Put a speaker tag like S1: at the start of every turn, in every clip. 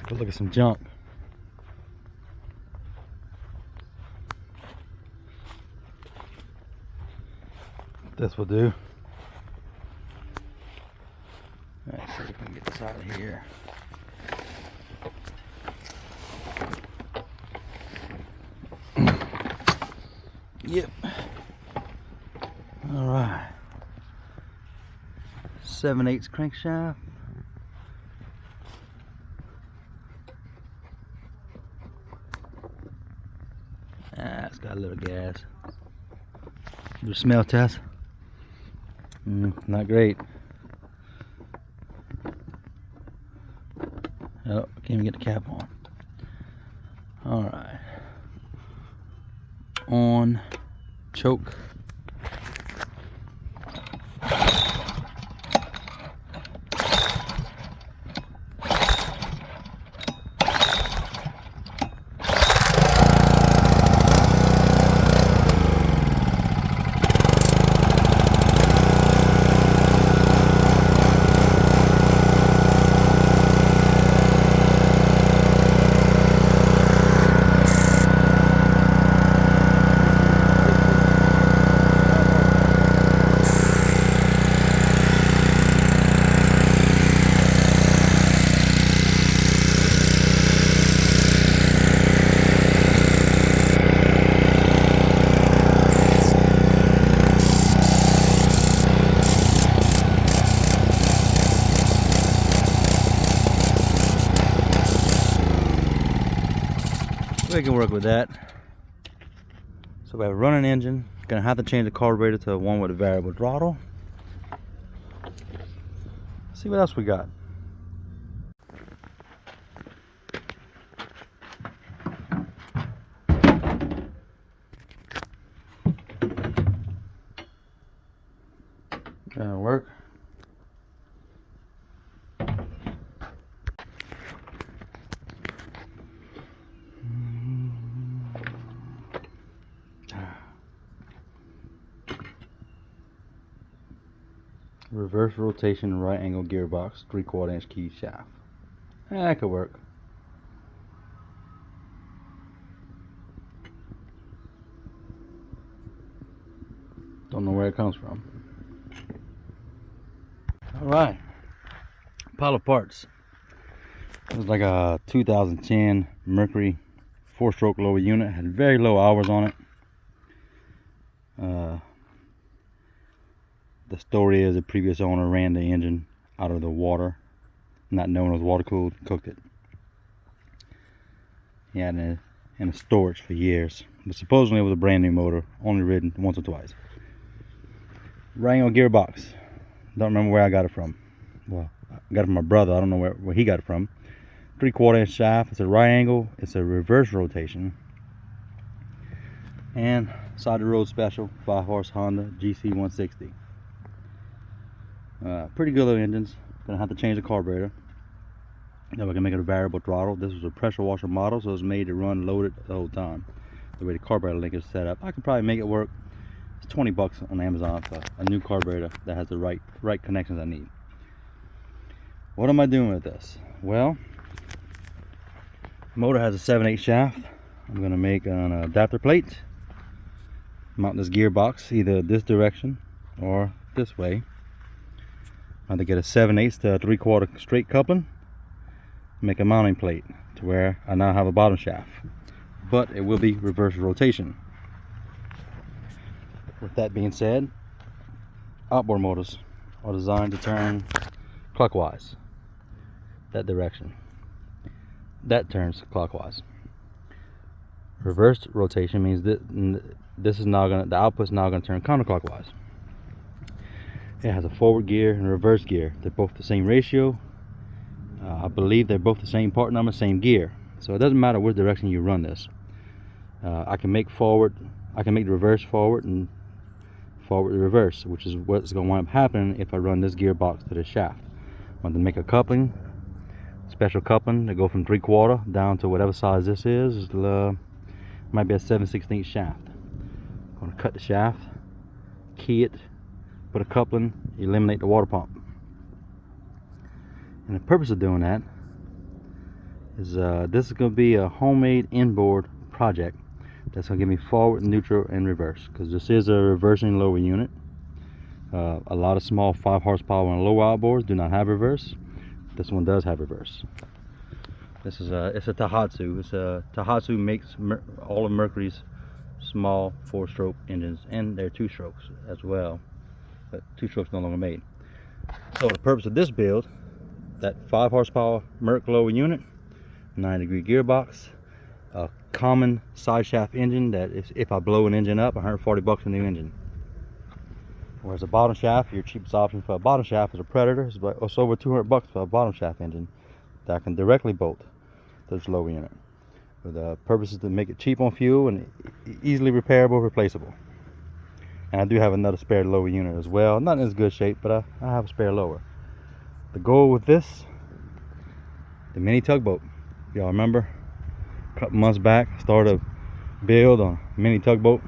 S1: Go look at some junk. This will do. Let's see if we can get this out of here. Yep. All right. 7/8 crankshaft. It's got a little gas. Do a smell test. Not great. Oh, can't even get the cap on. All right. On. Choke. We can work with that. So we have a running engine. Gonna have to change the carburetor to one with a variable throttle. Let's see what else we got. Gonna work. Reverse rotation right angle gearbox, 3/4 inch key shaft. That could work. Don't know where it comes from. Alright. Pile of parts. It was like a 2010 Mercury 4-stroke lower unit. Had very low hours on it. The story is the previous owner ran the engine out of the water, not knowing it was water cooled, cooked it. He had it in a storage for years, but supposedly it was a brand new motor, only ridden once or twice. Right angle gearbox. Don't remember where I got it from. Well, I got it from my brother. I don't know where he got it from. 3/4 inch shaft. It's a right angle. It's a reverse rotation. And side of the road special 5-horse Honda GC 160. Pretty good little engines. Gonna have to change the carburetor. Then we can make it a variable throttle. This was a pressure washer model, so it's made to run loaded the whole time. The way the carburetor link is set up, I could probably make it work. It's 20 bucks on Amazon for a new carburetor that has the right connections I need. What am I doing with this? Well, the motor has a 7/8 shaft. I'm gonna make an adapter plate. Mount this gearbox either this direction or this way. I have to get a 7/8 to a 3/4 straight coupling. Make a mounting plate to where I now have a bottom shaft, but it will be reverse rotation. With that being said, outboard motors are designed to turn clockwise. That direction. That turns clockwise. Reverse rotation means that this is now the output's now gonna turn counterclockwise. It has a forward gear and a reverse gear. They're both the same ratio. I believe they're both the same part number, same gear. So it doesn't matter which direction you run this. I can make the reverse forward and forward to reverse, which is what's going to wind up happening if I run this gearbox to the shaft. I'm going to make a coupling, special coupling to go from 3/4 down to whatever size this is. Might be a 7/16 shaft. I'm going to cut the shaft, key it, put a coupling, eliminate the water pump. And the purpose of doing that is this is going to be a homemade inboard project that's going to give me forward, neutral, and reverse, because this is a reversing lower unit. A lot of small 5 horsepower and low outboards do not have reverse. This one does have reverse. This is it's a Taihatsu. Taihatsu makes all of Mercury's small 4-stroke engines, and they're 2-strokes as well, but 2-strokes no longer made. So the purpose of this build, that 5 horsepower Merc lower unit, 9-degree gearbox, a common side shaft engine that if I blow an engine up, $140 a new engine. Whereas a bottom shaft, your cheapest option for a bottom shaft is a Predator. It's over $200 for a bottom shaft engine that I can directly bolt to this lower unit. The purpose is to make it cheap on fuel and easily repairable, replaceable. And I do have another spare lower unit as well. Not in as good shape, but I have a spare lower. The goal with this, the mini tugboat. Y'all remember a couple months back, I started a build on a mini tugboat.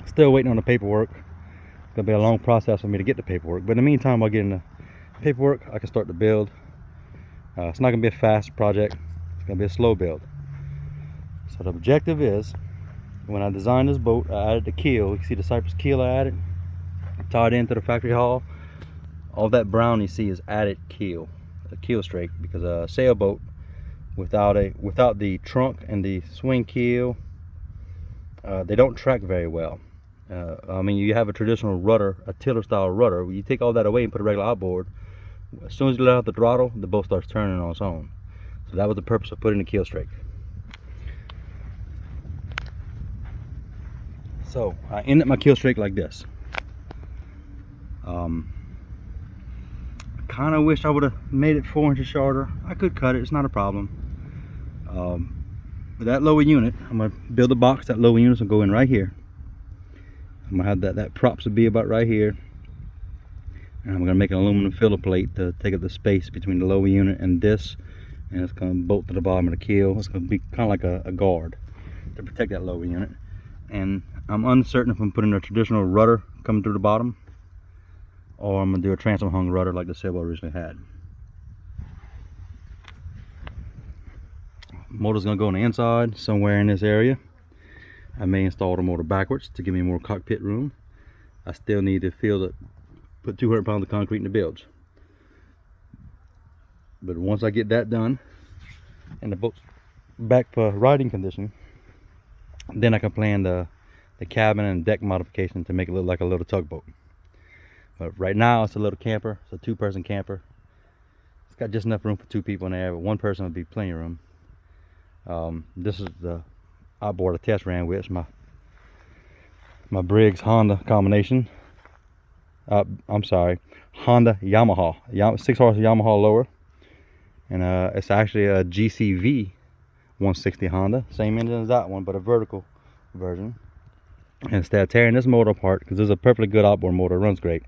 S1: Still waiting on the paperwork. It's gonna be a long process for me to get the paperwork, but in the meantime, while getting the paperwork, I can start the build. It's not gonna be a fast project. It's gonna be a slow build. So the objective is, when I designed this boat, I added the keel. You see the cypress keel I added, tied into the factory hull. All that brown you see is added keel, a keel strake, because a sailboat without the trunk and the swing keel, they don't track very well. I mean, you have a traditional rudder, a tiller style rudder. When you take all that away and put a regular outboard, as soon as you let out the throttle, the boat starts turning on its own. So that was the purpose of putting the keel strake. So I ended my keel strake like this. Kind of wish I would have made it 4 inches shorter. I could cut it, it's not a problem. With that lower unit, I'm going to build a box. That lower unit's going to go in right here. I'm going to have that props will be about right here. And I'm going to make an aluminum filler plate to take up the space between the lower unit and this. And it's going to bolt to the bottom of the keel. It's going to be kind of like a guard to protect that lower unit. And I'm uncertain if I'm putting a traditional rudder coming through the bottom, or I'm going to do a transom hung rudder like the sailboat originally had. Motor's going to go on the inside somewhere in this area. I may install the motor backwards to give me more cockpit room. I still need to put 200 pounds of concrete in the bilge. But once I get that done and the boat's back for riding condition, then I can plan the cabin and deck modification to make it look like a little tugboat. But right now it's a little camper. It's a 2-person camper. It's got just enough room for 2 people in there, but 1 person would be plenty of room. This is the outboard I test ran with. It's my Briggs Honda combination. I'm sorry, Honda Yamaha, 6-horse Yamaha lower, and it's actually a GCV 160 Honda, same engine as that one, but a vertical version. And instead of tearing this motor apart, because this is a perfectly good outboard motor, it runs great,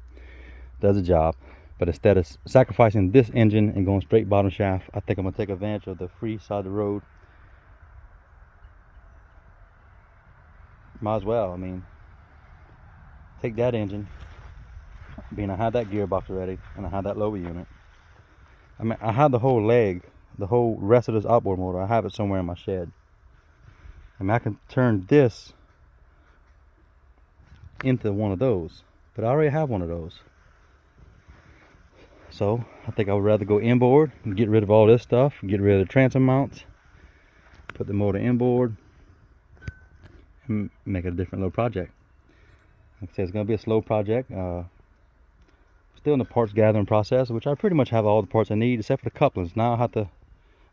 S1: does the job, but instead of sacrificing this engine and going straight bottom shaft, I think I'm going to take advantage of the free side of the road. Might as well, I mean, take that engine, being I had that gearbox already, and I had that lower unit. I mean, I have the whole leg, the whole rest of this outboard motor, I have it somewhere in my shed. I mean, I can turn this into one of those, but I already have one of those. So I think I would rather go inboard and get rid of all this stuff, get rid of the transom mounts, put the motor inboard, and make it a different little project. Like I said, it's going to be a slow project. Still in the parts gathering process, which I pretty much have all the parts I need except for the couplings. Now I have to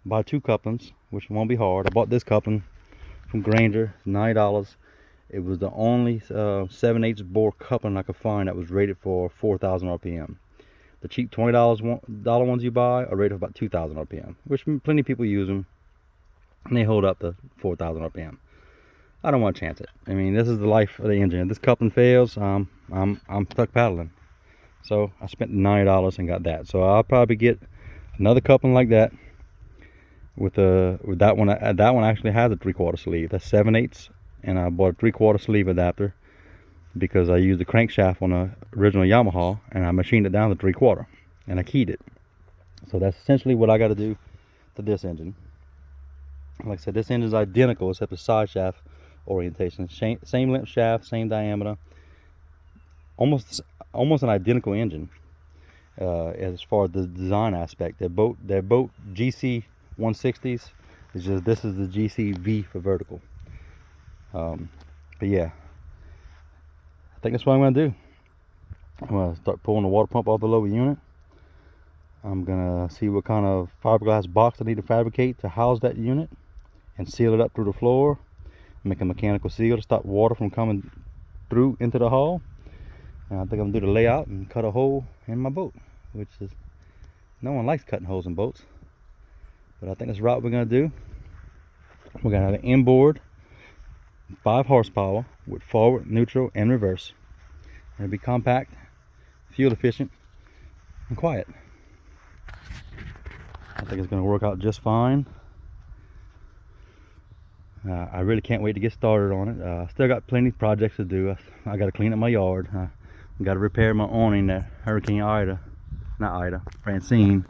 S1: buy 2 couplings, which won't be hard. I bought this coupling from Granger, $90. It was the only 7/8 bore coupling I could find that was rated for 4,000 RPM. The cheap $20 ones you buy are rated for about 2,000 RPM, which plenty of people use them, and they hold up to 4,000 RPM. I don't want to chance it. I mean, this is the life of the engine. If this coupling fails, I'm stuck paddling. So I spent $90 and got that. So I'll probably get another coupling like that. With that one actually has a 3/4 sleeve. That's 7/8, and I bought a 3/4 sleeve adapter because I used the crankshaft on the original Yamaha, and I machined it down to 3/4, and I keyed it. So that's essentially what I got to do to this engine. Like I said, this engine is identical except the side shaft orientation. Same length shaft, same diameter, almost an identical engine as far as the design aspect. They're both GC 160s. It's just this is the GC-V for vertical. But yeah, I think that's what I'm gonna do. I'm gonna start pulling the water pump off the lower unit. I'm gonna see what kind of fiberglass box I need to fabricate to house that unit and seal it up through the floor. Make a mechanical seal to stop water from coming through into the hull. And I think I'm gonna do the layout and cut a hole in my boat, which is, no one likes cutting holes in boats, but I think that's the route we're gonna do. We're gonna have an inboard 5 horsepower with forward, neutral, and reverse. It'll be compact, fuel efficient, and quiet. I think it's gonna work out just fine. I really can't wait to get started on it. Still got plenty of projects to do. I got to clean up my yard. I got to repair my awning that Francine,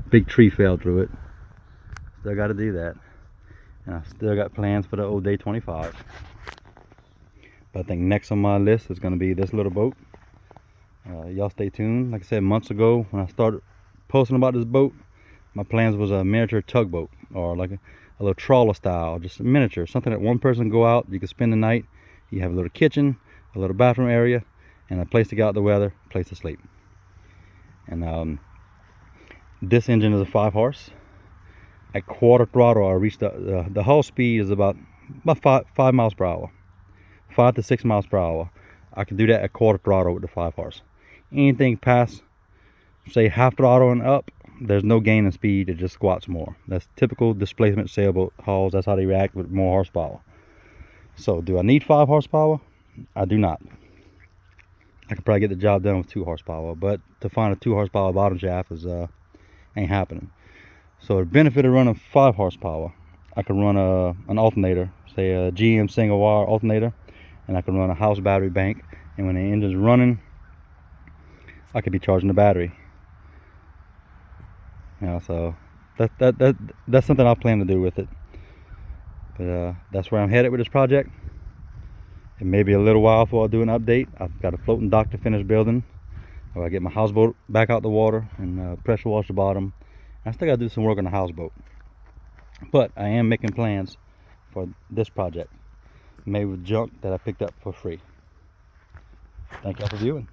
S1: big tree fell through it. Still got to do that. And I still got plans for the old Day 25. But I think next on my list is going to be this little boat. Y'all stay tuned. Like I said, months ago when I started posting about this boat, my plans was a miniature tugboat, or like a little trawler style, just a miniature, something that one person can go out, you can spend the night, you have a little kitchen, a little bathroom area, and a place to get out the weather, a place to sleep. And this engine is a 5 horse. At quarter throttle, I reached the hull speed is about 5 miles per hour, 5 to 6 miles per hour. I can do that at quarter throttle with the 5 horse. Anything past, say, half throttle and up, there's no gain in speed, it just squats more. That's typical displacement sailboat hulls. That's how they react with more horsepower. So do I need 5 horsepower? I do not. I could probably get the job done with 2 horsepower, but to find a 2 horsepower bottom shaft is ain't happening. So the benefit of running 5 horsepower, I can run an alternator, say a GM single wire alternator, and I can run a house battery bank, and when the engine's running, I could be charging the battery. You know, so that's something I plan to do with it. But that's where I'm headed with this project. It may be a little while before I do an update. I've got a floating dock to finish building. I get my houseboat back out the water and pressure wash the bottom. I still got to do some work on the houseboat. But I am making plans for this project, made with junk that I picked up for free. Thank y'all for viewing.